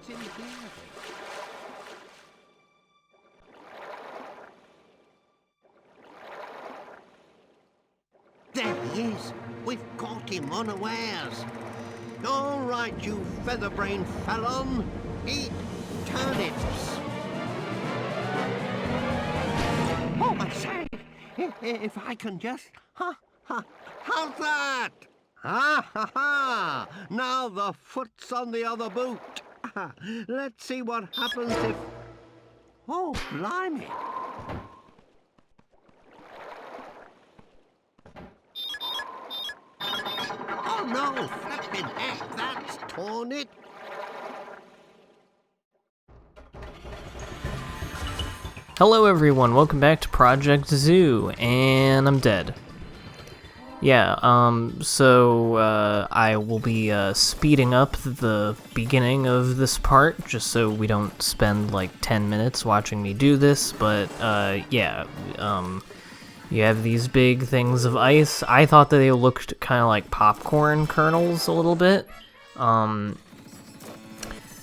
What's in here? There he is. We've caught him unawares. All right, you feather-brained felon. Eat turnips. Oh, I say, if I can just... how's that? Ha ha ha! Now the foot's on the other boot. Let's see what happens if... Oh, blimey. Oh no, flippin' heck, that's torn it. Hello everyone, welcome back to Project Zoo, and I'm dead. Yeah, I will be speeding up the beginning of this part, just so we don't spend like 10 minutes watching me do this, but you have these big things of ice. I thought that they looked kind of like popcorn kernels a little bit.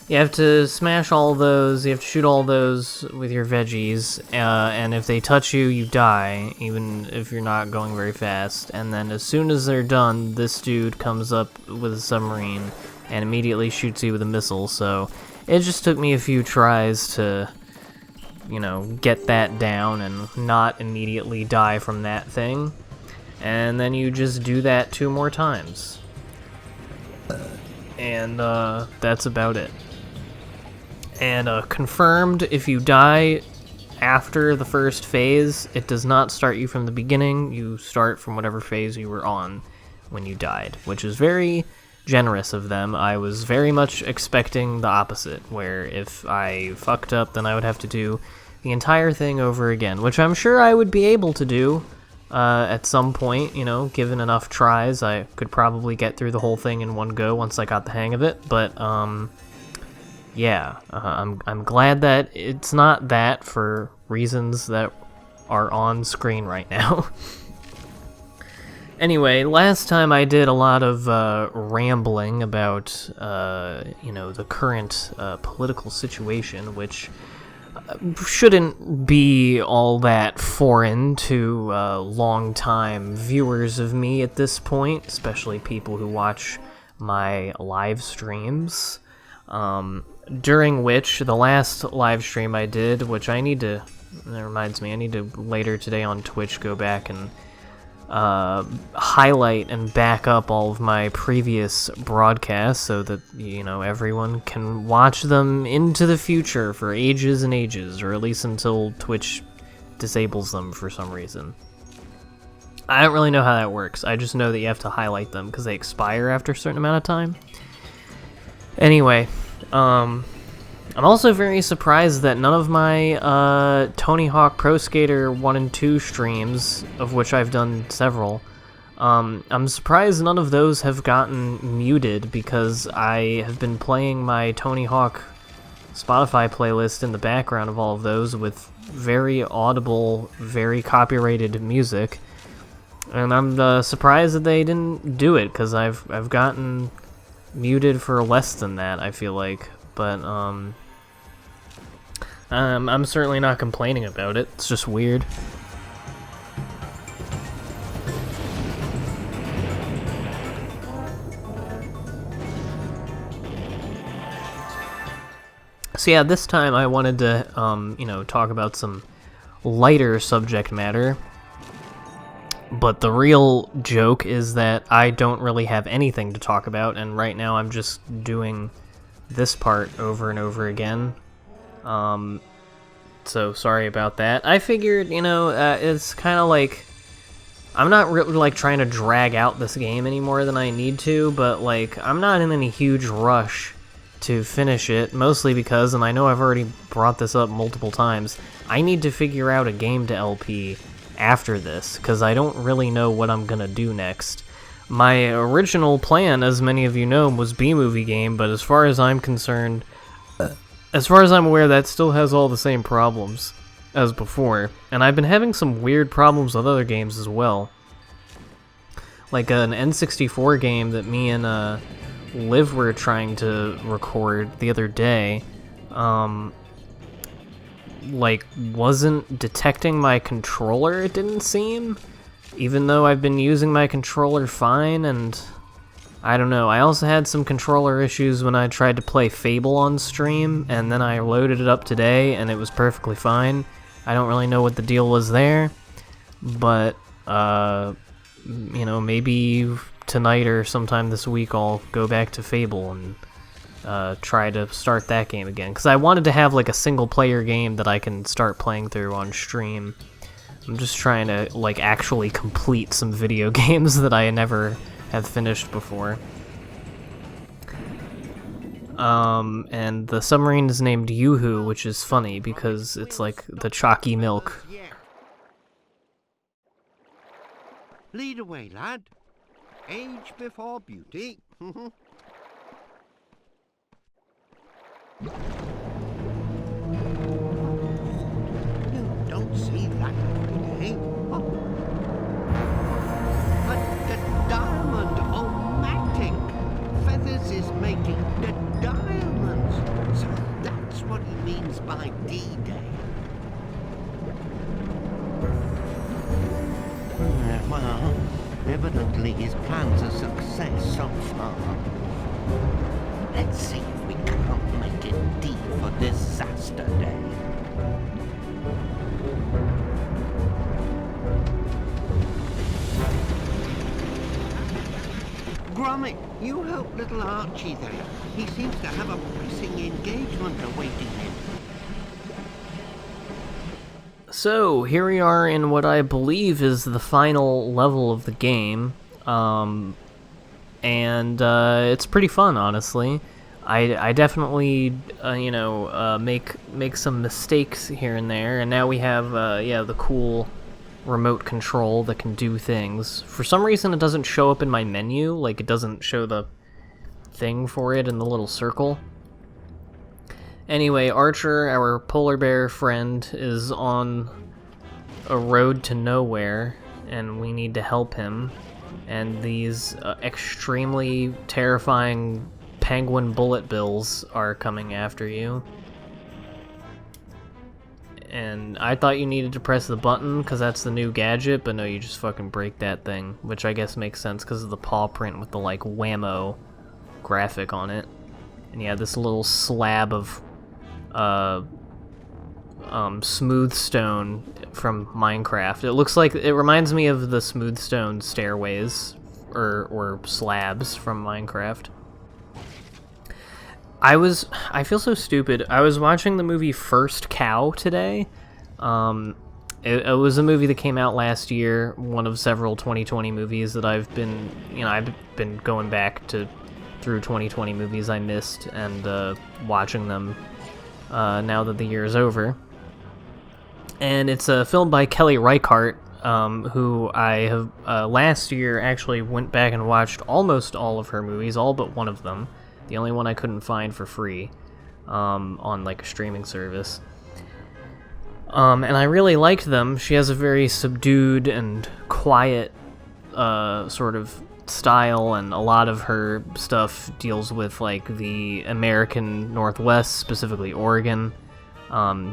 You have to smash all those, you have to shoot all those with your veggies, and if they touch you, you die, even if you're not going very fast. And then as soon as they're done, this dude comes up with a submarine and immediately shoots you with a missile, so it just took me a few tries to, you know, get that down and not immediately die from that thing. And then you just do that 2 more times. And that's about it. And confirmed, if you die after the first phase, it does not start you from the beginning. You start from whatever phase you were on when you died, which is very generous of them. I was very much expecting the opposite, where if I fucked up, then I would have to do the entire thing over again, which I'm sure I would be able to do at some point, you know, given enough tries. I could probably get through the whole thing in one go once I got the hang of it, but yeah, I'm glad that it's not that for reasons that are on screen right now. Anyway, last time I did a lot of rambling about, you know, the current political situation, which shouldn't be all that foreign to long-time viewers of me at this point, especially people who watch my live streams. During which, the last live stream I did, which I need to, that reminds me, I need to later today on Twitch go back and highlight and back up all of my previous broadcasts so that, you know, everyone can watch them into the future for ages and ages, or at least until Twitch disables them for some reason. I don't really know how that works. I just know that you have to highlight them because they expire after a certain amount of time. Anyway, I'm also very surprised that none of my Tony Hawk Pro Skater 1 and 2 streams, of which I've done several, I'm surprised none of those have gotten muted, because I have been playing my Tony Hawk Spotify playlist in the background of all of those with very audible, very copyrighted music, and I'm surprised that they didn't do it, because I've gotten muted for less than that, I feel like, but I'm certainly not complaining about it. It's just weird. So yeah, this time I wanted to, you know, talk about some lighter subject matter. But the real joke is that I don't really have anything to talk about, and right now I'm just doing this part over and over again. So sorry about that. I figured, you know, it's kind of like, I'm not really like trying to drag out this game any more than I need to, but like, I'm not in any huge rush to finish it, mostly because, and I know I've already brought this up multiple times, I need to figure out a game to LP after this, because I don't really know what I'm gonna do next. My original plan, as many of you know, was B-movie game, but as far as I'm concerned, as far as I'm aware, that still has all the same problems as before, and I've been having some weird problems with other games as well. Like an N64 game that me and Liv were trying to record the other day, like, wasn't detecting my controller, it didn't seem, even though I've been using my controller fine, and I don't know. I also had some controller issues when I tried to play Fable on stream, and then I loaded it up today, and it was perfectly fine. I don't really know what the deal was there, but, you know, maybe tonight or sometime this week I'll go back to Fable and try to start that game again, because I wanted to have like a single player game that I can start playing through on stream. I'm just trying to like actually complete some video games that I never have finished before. And the submarine is named Yoo-Hoo, which is funny because it's like the chalky milk. Yeah. Lead away, lad. Age before beauty. You don't see that every day. Oh. The diamond-o-matic. Feathers is making the diamonds. So that's what he means by D-Day. Well, evidently his plan's a success so far. Let's see if we can't make it D for Disaster Day. Gromit, you help little Archie there. He seems to have a pressing engagement awaiting him. So, here we are in what I believe is the final level of the game, and it's pretty fun, honestly. I definitely, you know, make some mistakes here and there, and now we have, yeah, the cool remote control that can do things. For some reason, it doesn't show up in my menu, like, it doesn't show the thing for it in the little circle. Anyway, Archer, our polar bear friend, is on a road to nowhere, and we need to help him. And these extremely terrifying penguin bullet bills are coming after you. And I thought you needed to press the button, because that's the new gadget, but no, you just fucking break that thing, which I guess makes sense because of the paw print with the, like, whammo graphic on it. And yeah, this little slab of smooth stone from Minecraft. It looks like, it reminds me of the smooth stone stairways or slabs from Minecraft. I feel so stupid. I was watching the movie First Cow today. It was a movie that came out last year, one of several 2020 movies that I've been going back to through 2020 movies I missed and watching them now that the year is over. And it's a film by Kelly Reichardt, who I have last year actually went back and watched almost all of her movies, all but one of them. The only one I couldn't find for free on like a streaming service. And I really liked them. She has a very subdued and quiet sort of style, and a lot of her stuff deals with like the American Northwest, specifically Oregon.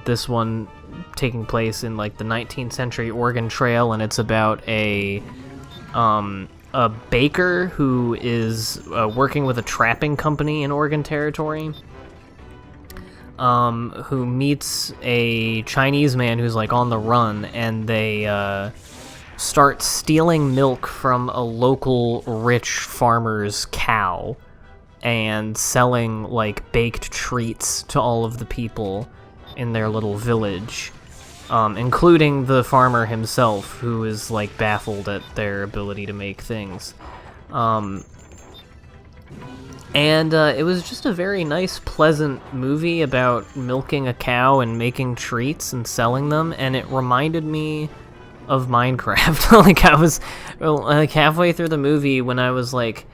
This one taking place in like the 19th century Oregon Trail, and it's about a baker who is working with a trapping company in Oregon Territory, who meets a Chinese man who's like on the run, and they start stealing milk from a local rich farmer's cow and selling like baked treats to all of the people in their little village, including the farmer himself, who is like baffled at their ability to make things. And it was just a very nice, pleasant movie about milking a cow and making treats and selling them, and it reminded me of Minecraft. Like, I was like halfway through the movie when I was like,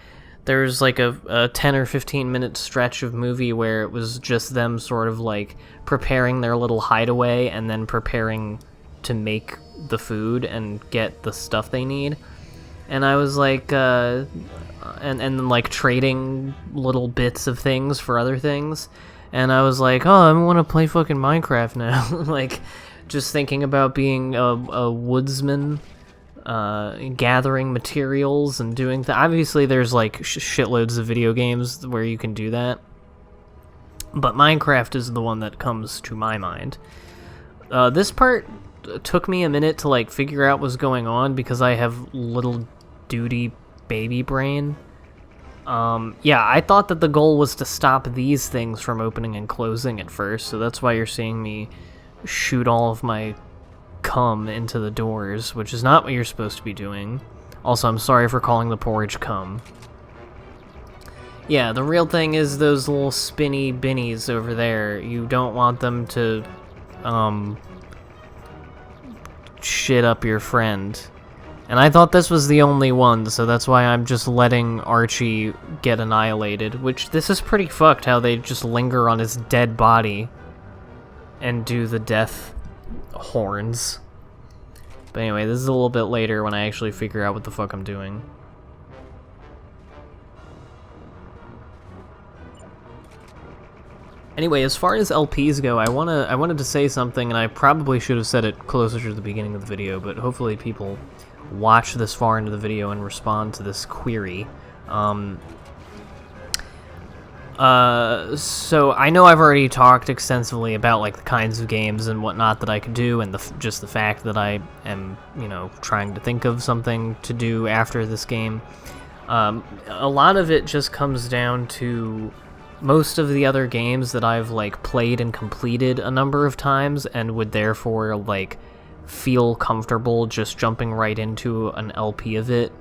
there's like a 10 or 15 minute stretch of movie where it was just them sort of like preparing their little hideaway and then preparing to make the food and get the stuff they need. and I was like, and like trading little bits of things for other things, and I was like, oh, I want to play fucking Minecraft now. Like, just thinking about being a woodsman, gathering materials and doing obviously there's like shitloads of video games where you can do that, but Minecraft is the one that comes to my mind. This part took me a minute to like figure out what's going on because I have little duty baby brain. Yeah, I thought that the goal was to stop these things from opening and closing at first, so that's why you're seeing me shoot all of my cum into the doors, which is not what you're supposed to be doing. Also, I'm sorry for calling the porridge cum. Yeah, the real thing is those little spinny binnies over there. You don't want them to, shit up your friend. And I thought this was the only one, so that's why I'm just letting Archie get annihilated, which this is pretty fucked how they just linger on his dead body and do the death horns. But anyway, this is a little bit later when I actually figure out what the fuck I'm doing. Anyway, as far as LPs go, I wanted to say something, and I probably should have said it closer to the beginning of the video, but hopefully people watch this far into the video and respond to this query. So I know I've already talked extensively about like the kinds of games and whatnot that I could do, and just the fact that I am, you know, trying to think of something to do after this game. A lot of it just comes down to most of the other games that I've like played and completed a number of times and would therefore like feel comfortable just jumping right into an LP of it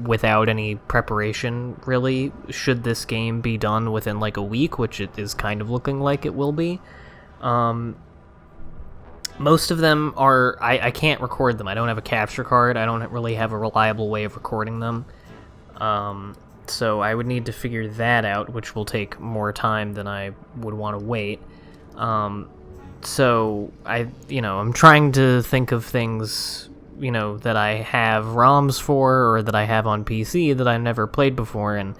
without any preparation, really, should this game be done within like a week, which it is kind of looking like it will be. Most of them are, I can't record them. I don't have a capture card. I don't really have a reliable way of recording them. So I would need to figure that out, which will take more time than I would want to wait. So I'm trying to think of things, you know, that I have ROMs for, or that I have on PC that I've never played before, and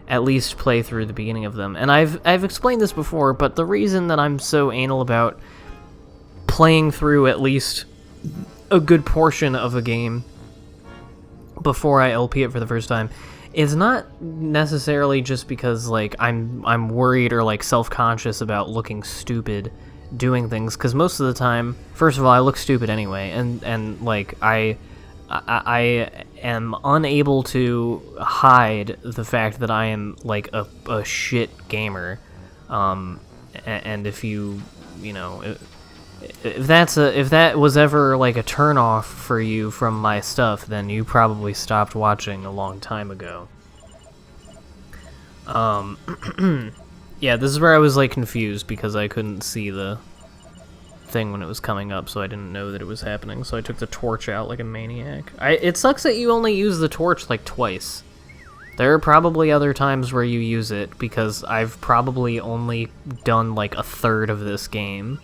at least play through the beginning of them. And I've explained this before, but the reason that I'm so anal about playing through at least a good portion of a game before I LP it for the first time is not necessarily just because like I'm worried or like self-conscious about looking stupid doing things, because most of the time, first of all, I look stupid anyway, and like I am unable to hide the fact that I am like a shit gamer, and if you know, if that was ever like a turnoff for you from my stuff, then you probably stopped watching a long time ago. Yeah, this is where I was like confused because I couldn't see the thing when it was coming up, so I didn't know that it was happening, so I took the torch out like a maniac. It sucks that you only use the torch like twice. There are probably other times where you use it, because I've probably only done like a third of this game.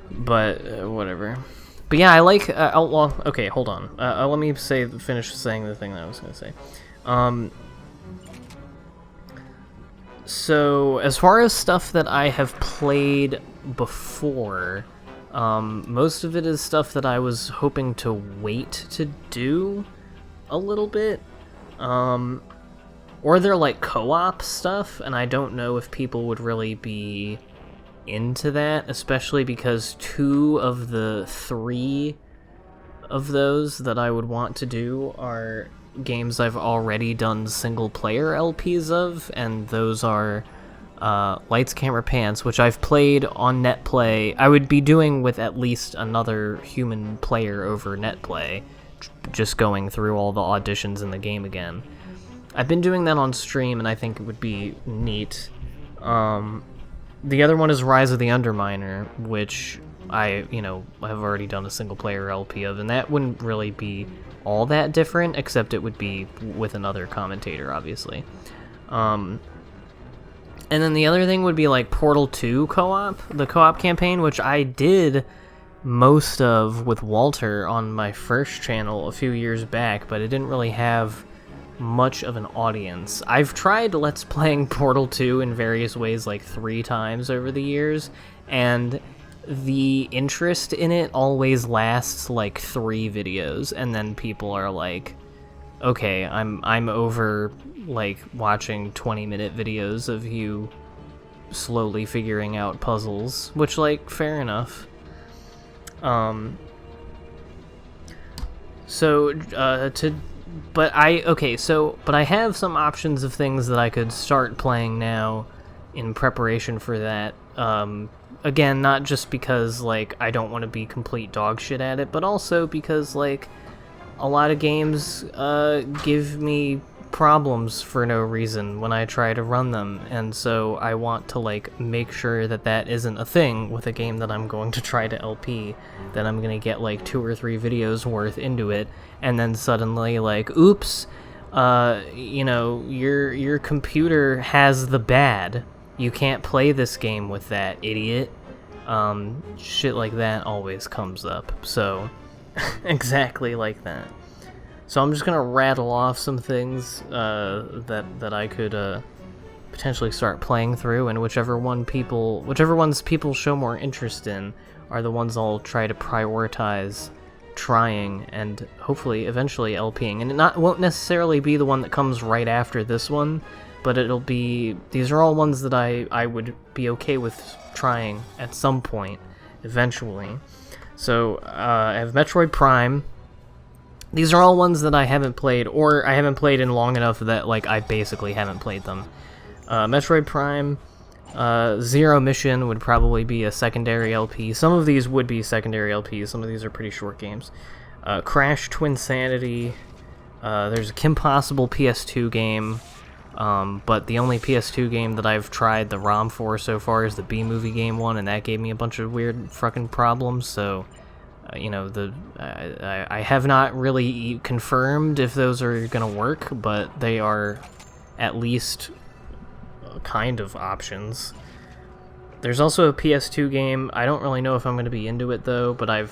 But, whatever. But yeah, I like, well, okay, hold on. Let me finish saying the thing that I was going to say. So, as far as stuff that I have played before, most of it is stuff that I was hoping to wait to do a little bit. Or they're like co-op stuff, and I don't know if people would really be into that, especially because 2 of the 3 of those that I would want to do are games I've already done single-player LPs of, and those are Lights, Camera, Pants, which I've played on NetPlay. I would be doing with at least another human player over NetPlay, just going through all the auditions in the game again. I've been doing that on stream, and I think it would be neat. The other one is Rise of the Underminer, which I, have already done a single-player LP of, and that wouldn't really be all that different, except it would be with another commentator, obviously. And then the other thing would be, like, Portal 2 co-op, the co-op campaign, which I did most of with Walter on my first channel a few years back, but it didn't really have much of an audience. I've tried Let's Playing Portal 2 in various ways like 3 times over the years, and the interest in it always lasts like 3 videos, and then people are like, okay, I'm over like watching 20-minute videos of you slowly figuring out puzzles, which, like, fair enough. But I have some options of things that I could start playing now in preparation for that. Again, not just because, like, I don't want to be complete dog shit at it, but also because, like, a lot of games give me problems for no reason when I try to run them, and so I want to, like, make sure that that isn't a thing with a game that I'm going to try to LP, that I'm gonna get, like, 2 or 3 videos worth into it, and then suddenly, like, oops, you know, your computer has the bad. You can't play this game with that, idiot. Shit like that always comes up, so exactly like that. So I'm just gonna rattle off some things that I could potentially start playing through, and whichever ones people show more interest in are the ones I'll try to prioritize trying and hopefully eventually LPing. And it won't necessarily be the one that comes right after this one, but these are all ones that I would be okay with trying at some point eventually. So I have Metroid Prime. These are all ones that I haven't played, or I haven't played in long enough that, like, I basically haven't played them. Metroid Prime, Zero Mission would probably be a secondary LP. Some of these would be secondary LPs, some of these are pretty short games. Crash Twinsanity, there's a Kim Possible PS2 game, but the only PS2 game that I've tried the ROM for so far is the B-Movie game one, and that gave me a bunch of weird fucking problems, so... you know, I have not really confirmed if those are gonna work, but they are at least kind of options. There's also a PS2 game. I don't really know if I'm gonna be into it though, but I'm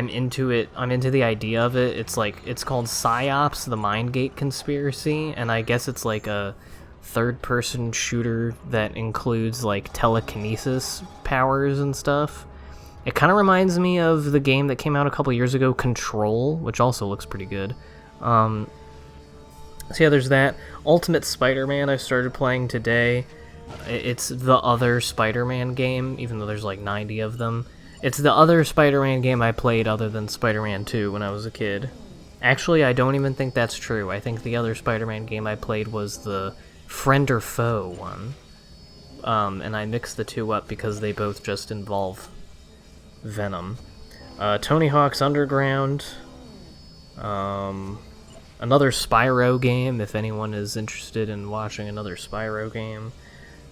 into it. I'm into the idea of it. It's called PsyOps: The Mindgate Conspiracy, and I guess it's like a third-person shooter that includes like telekinesis powers and stuff. It kind of reminds me of the game that came out a couple years ago, Control, which also looks pretty good. So yeah, there's that. Ultimate Spider-Man I started playing today. It's the other Spider-Man game, even though there's like 90 of them. It's the other Spider-Man game I played other than Spider-Man 2 when I was a kid. Actually, I don't even think that's true. I think the other Spider-Man game I played was the Friend or Foe one. And I mixed the two up because they both just involve Venom. Tony Hawk's Underground. Another Spyro game, if anyone is interested in watching another Spyro game.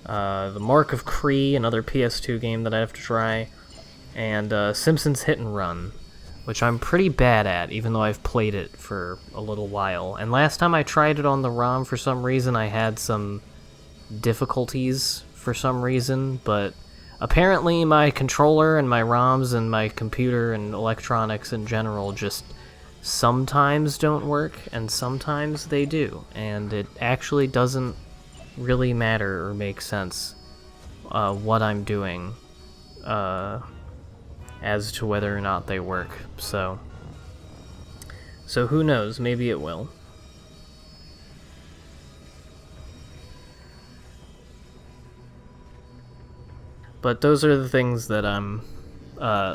The Mark of Kree, another PS2 game that I have to try. And Simpson's Hit and Run, which I'm pretty bad at, even though I've played it for a little while. And last time I tried it on the ROM, for some reason, I had some difficulties for some reason, but apparently my controller and my ROMs and my computer and electronics in general just sometimes don't work, and sometimes they do, and it actually doesn't really matter or make sense what I'm doing as to whether or not they work. So who knows, maybe it will. But those are the things that I'm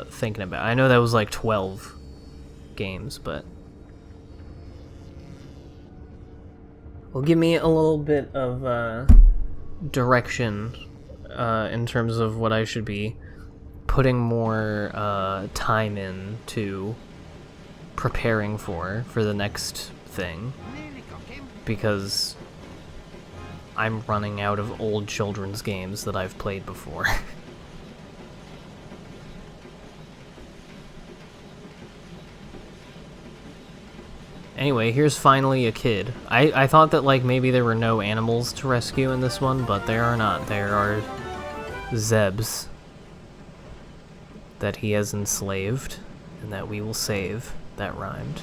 thinking about. I know that was like 12 games, but... will give me a little bit of direction in terms of what I should be putting more time into preparing for the next thing. Because I'm running out of old children's games that I've played before. Anyway, here's finally a kid. I thought that, like, maybe there were no animals to rescue in this one, but there are not. There are Zebs. that he has enslaved and that we will save. That rhymed.